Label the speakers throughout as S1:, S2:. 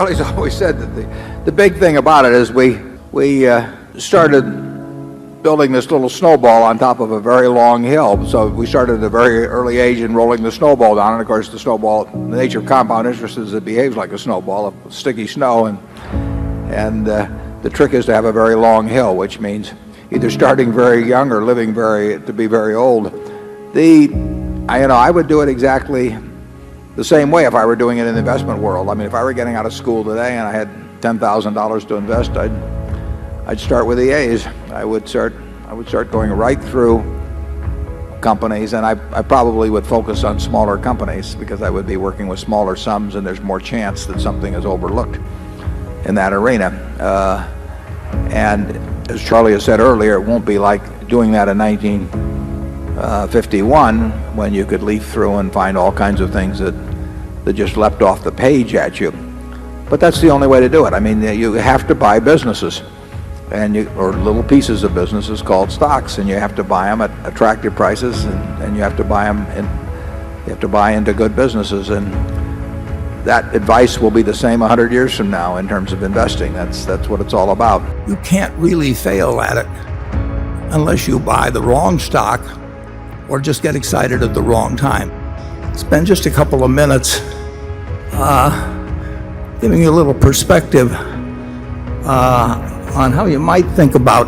S1: Charlie's always said that the big thing about it is we started building this little snowball on top of a very long hill. So we started at a very early age in rolling the snowball down. And of course, the snowball, the nature of compound interest is it behaves like a snowball of sticky snow. And the trick is to have a very long hill, which means either starting very young or living to be very old. I would do it exactly the same way if I were doing it in the investment world. I mean, if I were getting out of school today and I had $10,000 to invest, I'd start with the A's. I would start going right through companies, and I probably would focus on smaller companies because I would be working with smaller sums, and there's more chance that something is overlooked in that arena. And as Charlie has said earlier, it won't be like doing that in 1951 when you could leaf through and find all kinds of things that just leapt off the page at you. But that's the only way to do it. I mean, you have to buy businesses, or little pieces of businesses called stocks, and you have to buy them at attractive prices, and you have to buy into good businesses. And that advice will be the same 100 years from now in terms of investing. That's what it's all about.
S2: You can't really fail at it unless you buy the wrong stock or just get excited at the wrong time. Spend just a couple of minutes giving you a little perspective on how you might think about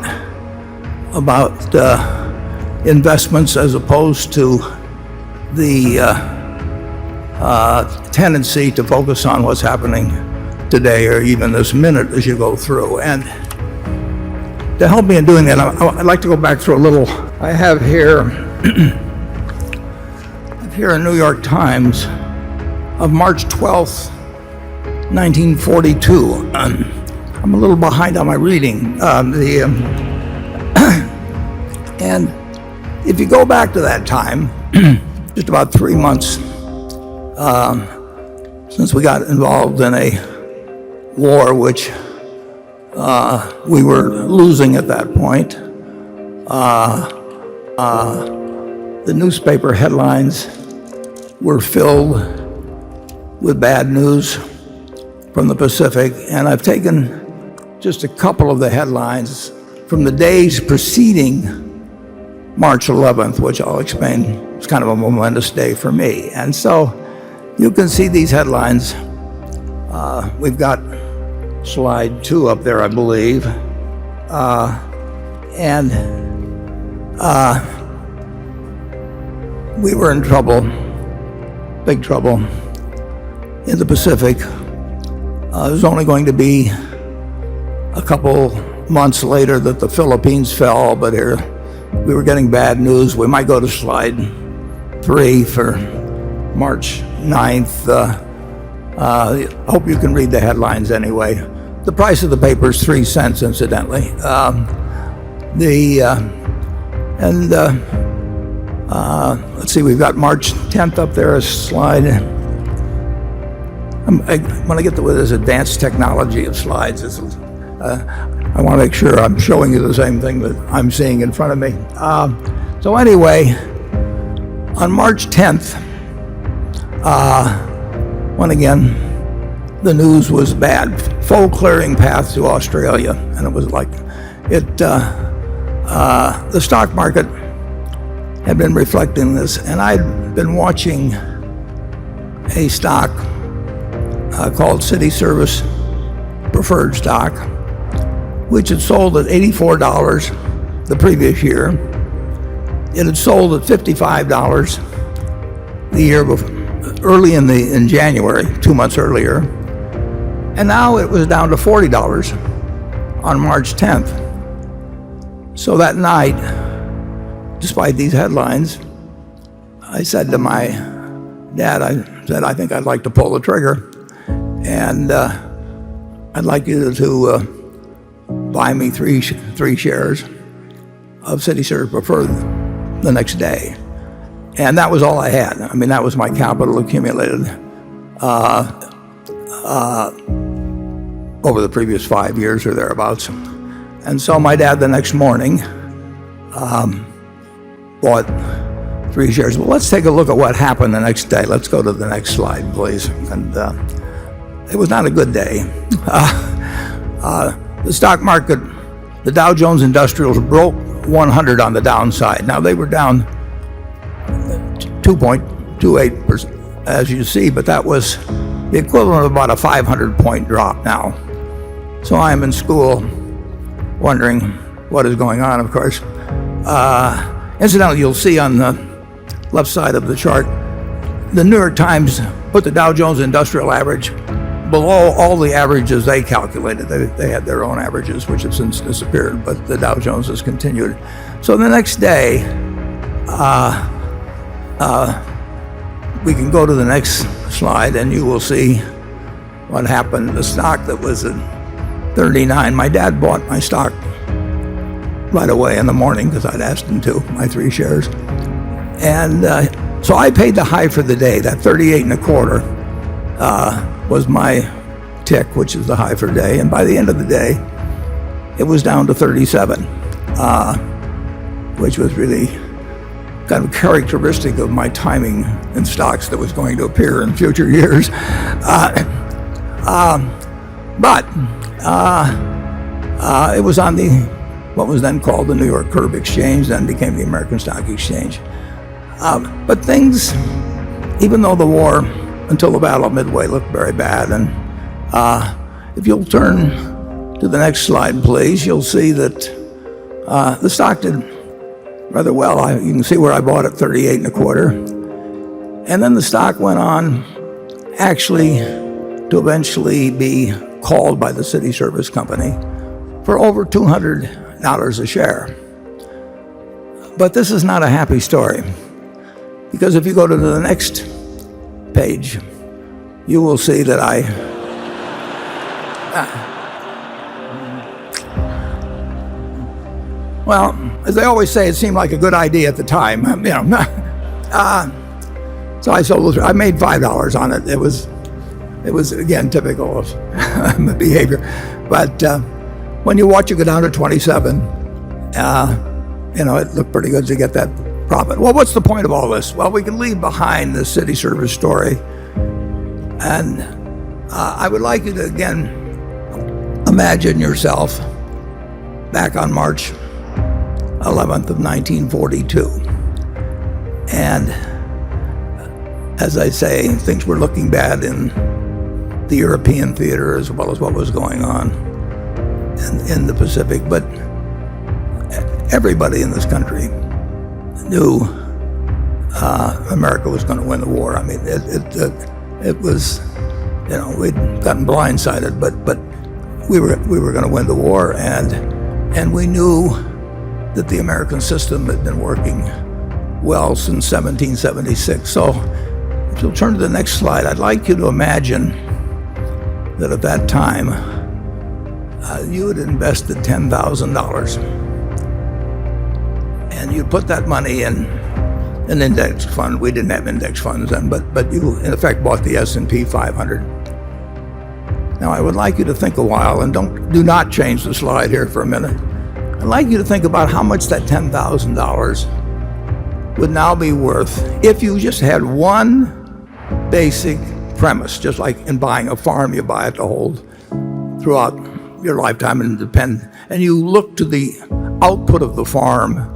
S2: investments as opposed to the tendency to focus on what's happening today or even this minute as you go through. And to help me in doing that, I'd like to go back through a little. I have here a New York Times of March 12th, 1942. I'm a little behind on my reading. And if you go back to that time, just about 3 months since we got involved in a war which we were losing at that point, the newspaper headlines were filled with bad news from the Pacific, and I've taken just a couple of the headlines from the days preceding March 11th, which I'll explain. It's kind of a momentous day for me. And so you can see these headlines. We've got slide 2 up there, I believe. We were in trouble, big trouble, in the Pacific. It was only going to be a couple months later that the Philippines fell, but here we were getting bad news. We might go to slide 3 for March 9th. I hope you can read the headlines anyway. The price of the paper is 3 cents, incidentally. Let's see, we've got March 10th up there, a slide. When I get to this advanced technology of slides, I want to make sure I'm showing you the same thing that I'm seeing in front of me. So anyway, on March 10th, when again, the news was bad. Full clearing path to Australia. And it was like, the stock market had been reflecting this. And I'd been watching a stock called City Service preferred stock, which had sold at $84 the previous year. It had sold at $55 the year before, early in January, 2 months earlier, and now it was down to $40 on March 10th. So that night, despite these headlines, I said to my dad, I said, I think I'd like to pull the trigger, and I'd like you to buy me three shares of City Service Preferred the next day. And that was all I had. I mean, that was my capital accumulated over the previous 5 years or thereabouts. And so my dad the next morning bought 3 shares. Well, let's take a look at what happened the next day. Let's go to the next slide, please. And it was not a good day. The stock market, the Dow Jones Industrials broke 100 on the downside. Now they were down 2.28%, as you see, but that was the equivalent of about a 500-point drop now. So I am in school wondering what is going on, of course. Incidentally, you'll see on the left side of the chart, the New York Times put the Dow Jones Industrial Average below all the averages they calculated. They had their own averages, which have since disappeared, but the Dow Jones has continued. So the next day, we can go to the next slide, and you will see what happened. The stock that was at 39, my dad bought my stock right away in the morning because I'd asked him to, my 3 shares. And so I paid the high for the day. That 38 and a quarter was my tick, which is the high for the day. And by the end of the day, it was down to 37, which was really kind of characteristic of my timing in stocks that was going to appear in future years. But it was on what was then called the New York Curb Exchange, then became the American Stock Exchange. But things, even though the war until the Battle of Midway looked very bad, and if you'll turn to the next slide, please, you'll see that the stock did rather well. You can see where I bought it, 38 and a quarter. And then the stock went on actually to eventually be called by the City Service Company for over $200 a share. But this is not a happy story, because if you go to the next page, you will see that well, as they always say, it seemed like a good idea at the time. So I sold. I made $5 on it. It was again typical of behavior. But when you watch it go down to 27, it looked pretty good to get that profit. Well, what's the point of all this? Well, we can leave behind the city service story, and I would like you to again imagine yourself back on March 11th of 1942, and as I say, things were looking bad in the European theater as well as what was going on in the Pacific. But everybody in this country knew America was going to win the war. I mean, it was, we'd gotten blindsided, but we were going to win the war, and we knew that the American system had been working well since 1776. So if you'll turn to the next slide, I'd like you to imagine that at that time you had invested $10,000, and you put that money in an index fund. We didn't have index funds then, but you in effect bought the S&P 500. Now I would like you to think a while, and do not change the slide here for a minute. I'd like you to think about how much that $10,000 would now be worth if you just had one basic premise, just like in buying a farm, you buy it to hold throughout your lifetime and you look to the output of the farm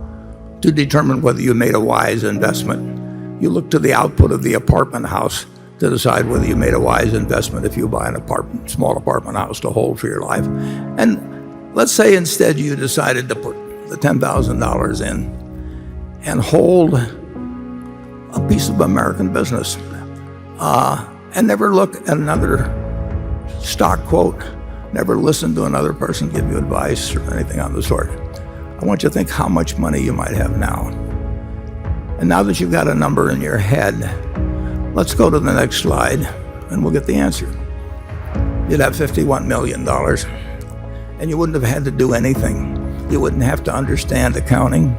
S2: to determine whether you made a wise investment. You look to the output of the apartment house to decide whether you made a wise investment if you buy an small apartment house to hold for your life. And let's say instead you decided to put the $10,000 in and hold a piece of American business and never look at another stock quote, never listen to another person give you advice or anything of the sort. I want you to think how much money you might have now. And now that you've got a number in your head, let's go to the next slide and we'll get the answer. You'd have $51 million, and you wouldn't have had to do anything. You wouldn't have to understand accounting.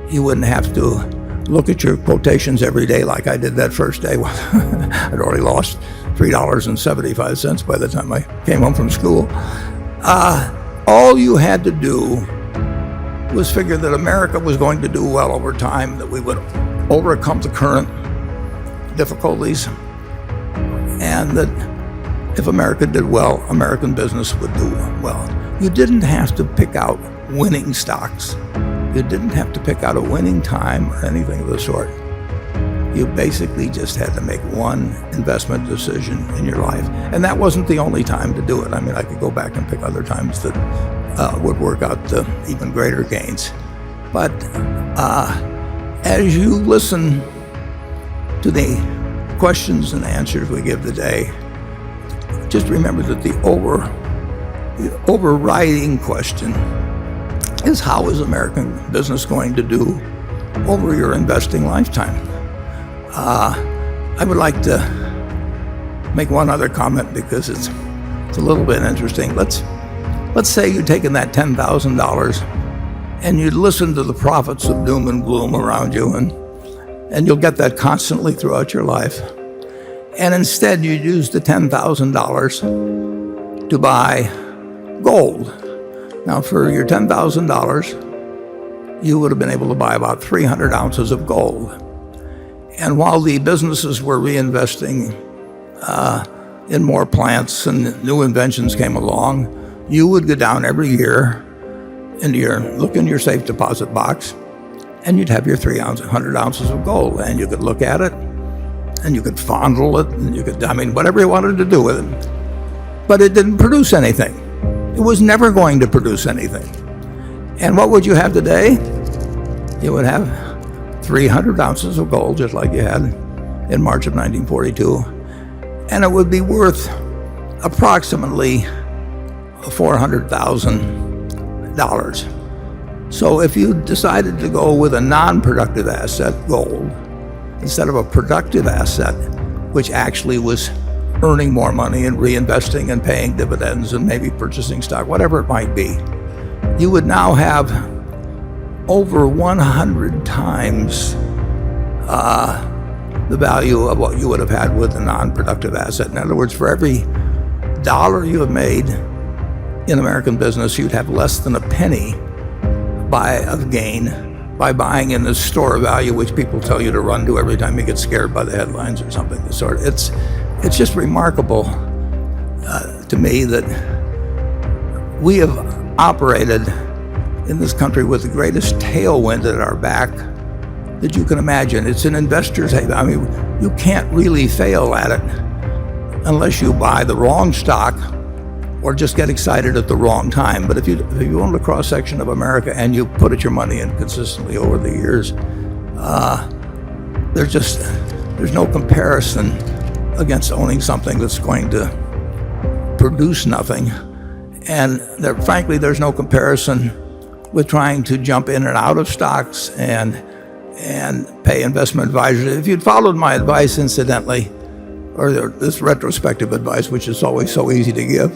S2: You wouldn't have to look at your quotations every day like I did that first day. I'd already lost $3.75 by the time I came home from school. All you had to do was figure that America was going to do well over time, that we would overcome the current difficulties, and if America did well, American business would do well. You didn't have to pick out winning stocks. You didn't have to pick out a winning time or anything of the sort. You basically just had to make one investment decision in your life. And that wasn't the only time to do it. I mean, I could go back and pick other times that would work out to even greater gains. But as you listen to the questions and answers we give today, just remember that the overriding question is, how is American business going to do over your investing lifetime? I would like to make one other comment because it's a little bit interesting. Let's say you've taken that $10,000 and you listen to the prophets of doom and gloom around you, and you'll get that constantly throughout your life. And instead you use the $10,000 to buy gold. Now, for your $10,000, you would have been able to buy about 300 ounces of gold. And while the businesses were reinvesting in more plants and new inventions came along, you would go down every year look in your safe deposit box, and you'd have your 100 ounces of gold, and you could look at it, and you could fondle it, and whatever you wanted to do with it. But it didn't produce anything. It was never going to produce anything. And what would you have today? You would have 300 ounces of gold, just like you had in March of 1942, and it would be worth approximately $400,000. So if you decided to go with a non-productive asset, gold, instead of a productive asset, which actually was earning more money and reinvesting and paying dividends and maybe purchasing stock, whatever it might be, you would now have over 100 times the value of what you would have had with a non-productive asset. In other words, for every dollar you have made in American business, you'd have less than a penny of gain by buying in the store of value, which people tell you to run to every time you get scared by the headlines or something of the sort. It's just remarkable to me that we have operated in this country with the greatest tailwind at our back that you can imagine. It's an investor's haven. I mean, you can't really fail at it unless you buy the wrong stock or just get excited at the wrong time. But if you own a cross-section of America and you put your money in consistently over the years, there's no comparison against owning something that's going to produce nothing. And frankly, there's no comparison with trying to jump in and out of stocks and pay investment advisors. If you'd followed my advice, incidentally, or this retrospective advice, which is always so easy to give,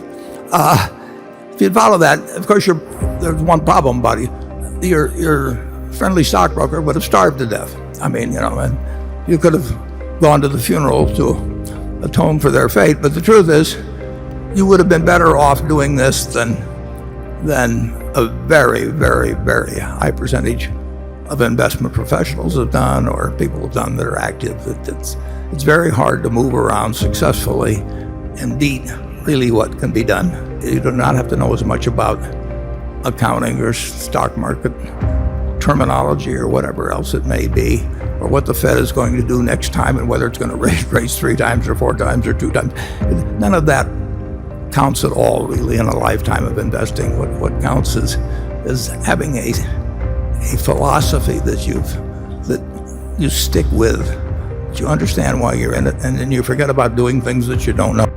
S2: if you'd follow that, of course, there's one problem about it. Your friendly stockbroker would have starved to death. I mean, and you could have gone to the funeral to atone for their fate, but the truth is, you would have been better off doing this than a very, very, very high percentage of investment professionals have done, or people have done that are active. It's very hard to move around successfully and beat really what can be done. You do not have to know as much about accounting or stock market terminology or whatever else it may be, or what the Fed is going to do next time and whether it's going to raise rates 3 times or 4 times or 2 times. None of that counts at all, really, in a lifetime of investing. What counts is having a philosophy that you stick with, that you understand why you're in it, and then you forget about doing things that you don't know.